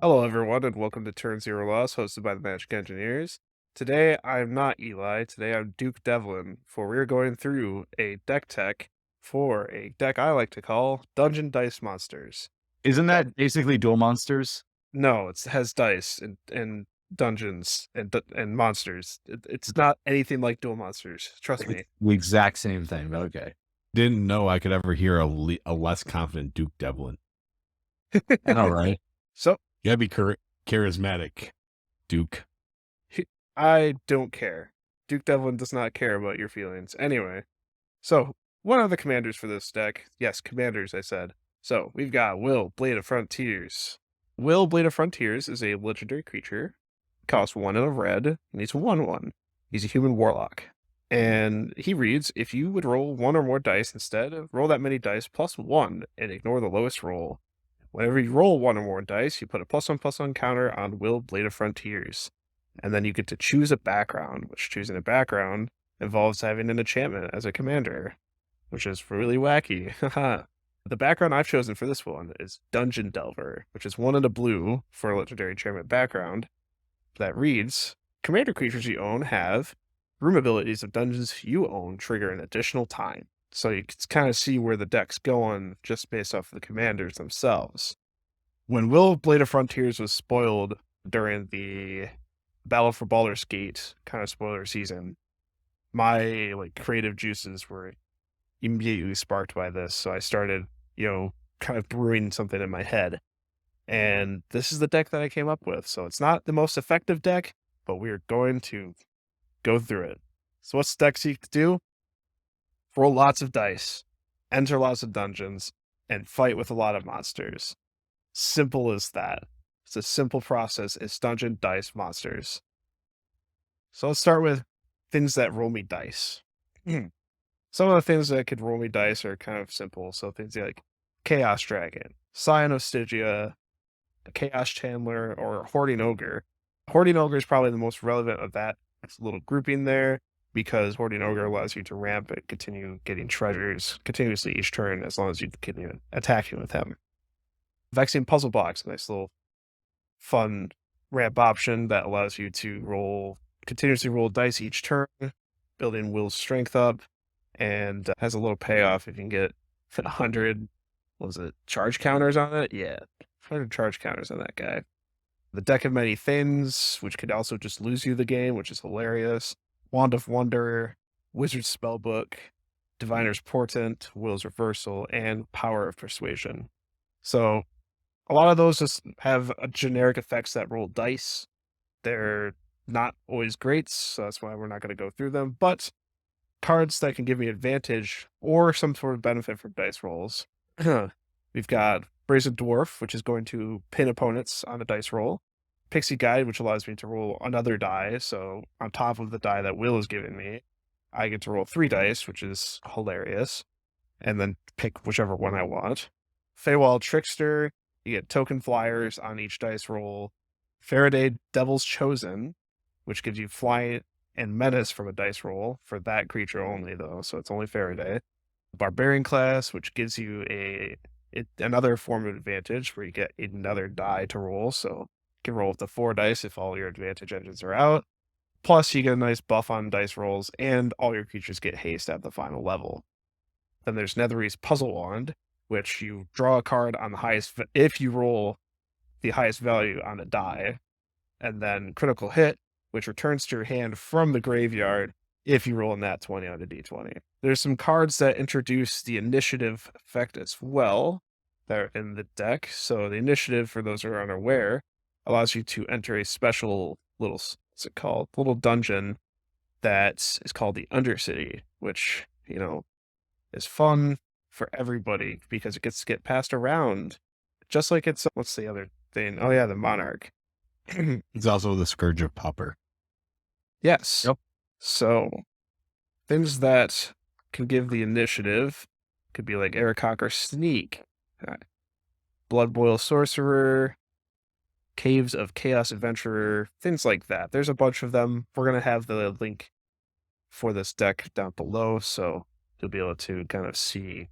Hello, everyone, and welcome to Turn Zero Loss, hosted by the Magic Engineers. Today, I'm not Eli. Today, I'm Duke Devlin, for we're going through a deck tech for a deck I like to call Dungeon Dice Monsters. Isn't That that basically Duel Monsters? no, it has dice and dungeons and monsters. It's not anything like Duel Monsters. Trust It's me. the exact same thing, but okay. Didn't know I could ever hear a less confident Duke Devlin. I know, right? So You gotta be charismatic, Duke. I don't care. Duke Devlin does not care about your feelings. Anyway. So, what are the commanders for this deck? Yes, commanders, I said. So, we've got Will, Blade of Frontiers. Will, Blade of Frontiers is a legendary creature. Costs 1 and a red, and he's a 1/1. He's a human warlock. And he reads, if you would roll 1 or more dice instead, roll that many dice plus 1 and ignore the lowest roll. Whenever you roll 1 or more dice, you put a +1/+1 counter on Will, Blade of Frontiers. And then you get to choose a background, which choosing a background involves having an enchantment as a commander, which is really wacky. The background I've chosen for this one is Dungeon Delver, which is 1 and a blue for a legendary enchantment background that reads, commander creatures you own have room abilities of dungeons you own trigger an additional time. So you can kind of see where the deck's going just based off of the commanders themselves. When Will Blade of Frontiers was spoiled during the Battle for Baldur's Gate kind of spoiler season, my creative juices were immediately sparked by this. So I started, kind of brewing something in my head. And this is the deck that I came up with. So it's not the most effective deck, but we're going to go through it. So what's the deck seek to do? Roll lots of dice, enter lots of dungeons, and fight with a lot of monsters. Simple as that. It's a simple process. It's dungeon dice monsters. So let's start with things that roll me dice. Some of the things that could roll me dice are kind of simple. So things like Chaos Dragon, Scion of Stygia, Chaos Chandler, or Hoarding Ogre. Hoarding Ogre is probably the most relevant of that little grouping there, because Hoarding Ogre allows you to ramp and continue getting treasures continuously each turn as long as you continue attacking with him. Vexing Puzzle Box, a nice little fun ramp option that allows you to continuously roll dice each turn, building Will's strength up, and has a little payoff if you can get 100, what was it, charge counters on it? Yeah, 100 charge counters on that guy. The Deck of Many Things, which could also just lose you the game, which is hilarious. Wand of Wonder, Wizard Spellbook, Diviner's Portent, Will's Reversal, and Power of Persuasion. So a lot of those just have generic effects that roll dice. They're not always great, so that's why we're not going to go through them. But cards that can give me advantage or some sort of benefit from dice rolls. We've got Brazen Dwarf, which is going to pin opponents on a dice roll. Pixie Guide, which allows me to roll another die. So on top of the die that Will is giving me, I get to roll 3 dice, which is hilarious, and then pick whichever one I want. Feywild Trickster, you get token flyers on each dice roll. Faraday Devil's Chosen, which gives you flight and menace from a dice roll for that creature only, though, so it's only Faraday. Barbarian Class, which gives you another form of advantage where you get another die to roll, so you can roll up to 4 dice if all your advantage engines are out. Plus, you get a nice buff on dice rolls, and all your creatures get haste at the final level. Then there's Netherese Puzzle Wand, which you draw a card on the highest if you roll the highest value on a die, and then Critical Hit, which returns to your hand from the graveyard if you roll a nat 20 on a d20. There's some cards that introduce the initiative effect as well that are in the deck. So the initiative, for those who are unaware, allows you to enter a special little dungeon that is called the Undercity, which, is fun for everybody because it gets to get passed around. Just like what's the other thing? Oh yeah, the Monarch. It's also the Scourge of Pauper. Yes. Yep. So things that can give the initiative could be like Aarakocra Sneak, Bloodboil Sorcerer, Caves of Chaos Adventurer, things like that. There's a bunch of them. We're going to have the link for this deck down below, so you'll be able to kind of see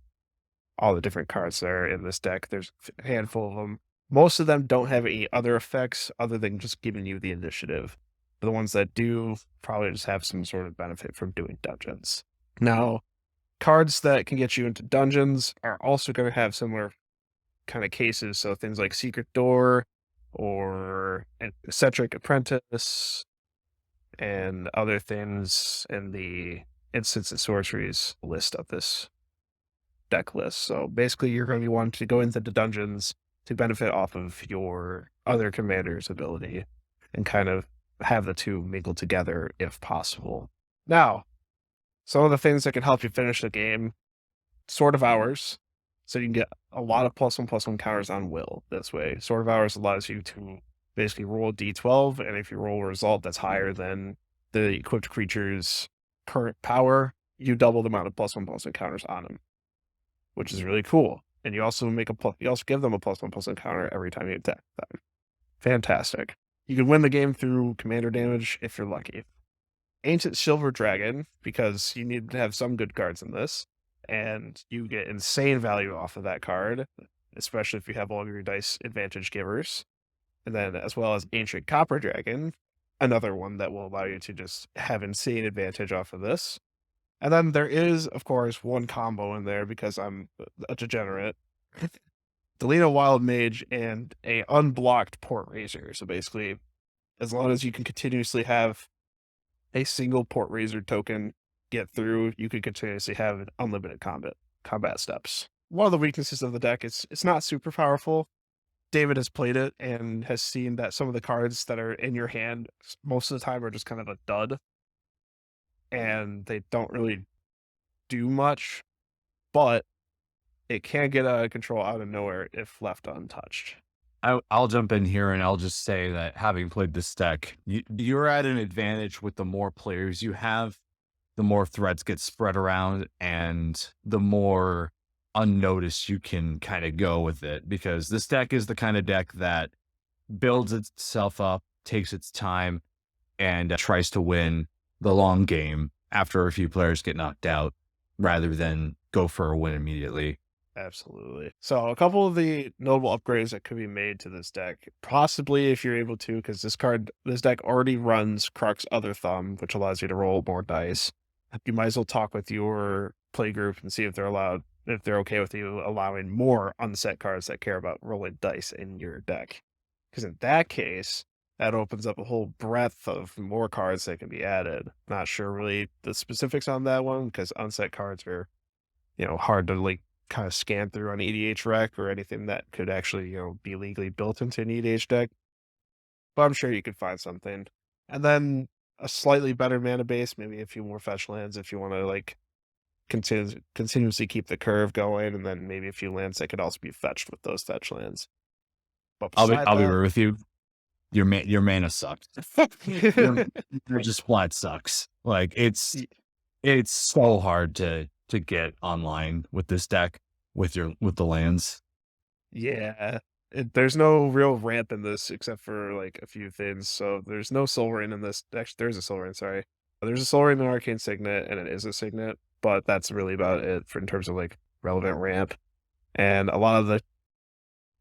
all the different cards that are in this deck. There's a handful of them. Most of them don't have any other effects other than just giving you the initiative. The ones that do probably just have some sort of benefit from doing dungeons. Now, cards that can get you into dungeons are also going to have similar kind of cases. So things like Secret Door or an Eccentric Apprentice and other things in the Instants and Sorceries list of this deck list. So basically, you're going to be wanting to go into the dungeons to benefit off of your other commander's ability and kind of have the two mingle together if possible. Now, some of the things that can help you finish the game, Sword of Hours. So you can get a lot of +1/+1 counters on will this way. Sword of Hours allows you to basically roll a d12, and if you roll a result that's higher than the equipped creature's current power, you double the amount of +1/+1 counters on them, which is really cool. And you also you also give them a +1/+1 counter every time you attack them. Fantastic. You can win the game through commander damage if you're lucky. Ancient Silver Dragon, because you need to have some good cards in this, and you get insane value off of that card, especially if you have all of your dice advantage givers. And then as well as Ancient Copper Dragon, another one that will allow you to just have insane advantage off of this. And then there is, of course, one combo in there because I'm a degenerate. Delina Wild Mage and a unblocked Port Razor. So basically, as long as you can continuously have a single Port Razor token get through, you can continuously have unlimited combat steps. One of the weaknesses of the deck is it's not super powerful. David has played it and has seen that some of the cards that are in your hand most of the time are just kind of a dud, and they don't really do much, but it can get out of control out of nowhere if left untouched. I'll jump in here and I'll just say that having played this deck, you're at an advantage with the more players you have, the more threats get spread around, and the more unnoticed you can kind of go with it, because this deck is the kind of deck that builds itself up, takes its time, and tries to win the long game after a few players get knocked out, rather than go for a win immediately. Absolutely. So a couple of the notable upgrades that could be made to this deck, possibly if you're able to, because this deck already runs Crux Other Thumb, which allows you to roll more dice. You might as well talk with your play group and see if they're okay with you allowing more unset cards that care about rolling dice in your deck. Because in that case, that opens up a whole breadth of more cards that can be added. Not sure really the specifics on that one, because unset cards are, hard to kind of scan through on EDH rec or anything that could actually, be legally built into an EDH deck. But I'm sure you could find something. And then a slightly better mana base, maybe a few more fetch lands if you want to continuously keep the curve going, and then maybe a few lands that could also be fetched with those fetch lands. But I'll be real with you. Your mana sucks. your just flat sucks. Like it's so hard to get online with this deck with the lands. Yeah. There's no real ramp in this except for a few things. So there's no Soul Ring in this. Actually, there's a Soul Ring, sorry. There's a Soul Ring in Arcane Signet, and it is a Signet, but that's really about it in terms of relevant ramp. And a lot of the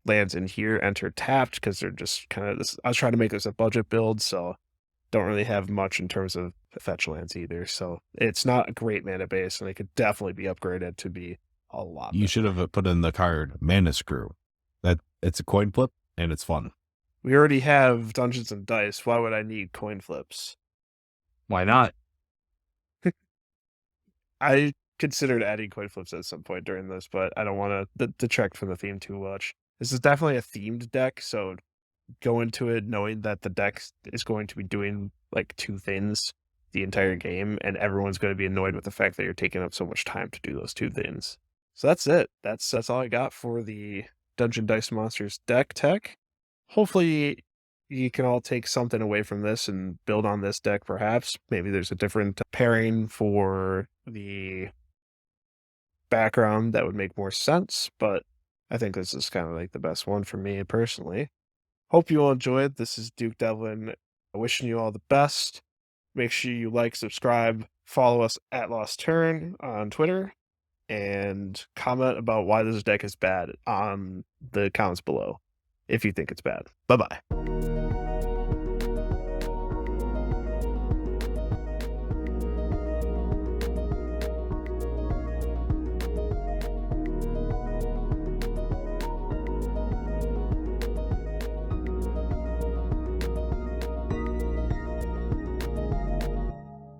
lands in here enter tapped because they're just kind of this. I was trying to make this a budget build, so don't really have much in terms of fetch lands either. So it's not a great mana base, and it could definitely be upgraded to be a lot better. You should have put in the card Mana Screw. That it's a coin flip and it's fun. We already have Dungeons and Dice. Why would I need coin flips? Why not? I considered adding coin flips at some point during this, but I don't want to detract from the theme too much. This is definitely a themed deck, so go into it knowing that the deck is going to be doing two things the entire game, and everyone's going to be annoyed with the fact that you're taking up so much time to do those two things. So that's it. That's all I got for the Dungeon Dice Monsters deck tech. Hopefully you can all take something away from this and build on this deck, perhaps. Maybe there's a different pairing for the background that would make more sense, but I think this is kind of the best one for me personally. Hope you all enjoyed. This is Duke Devlin wishing you all the best. Make sure you subscribe, follow us at Lost Turn on Twitter, and comment about why this deck is bad on the comments below. if you think it's bad. Bye-bye.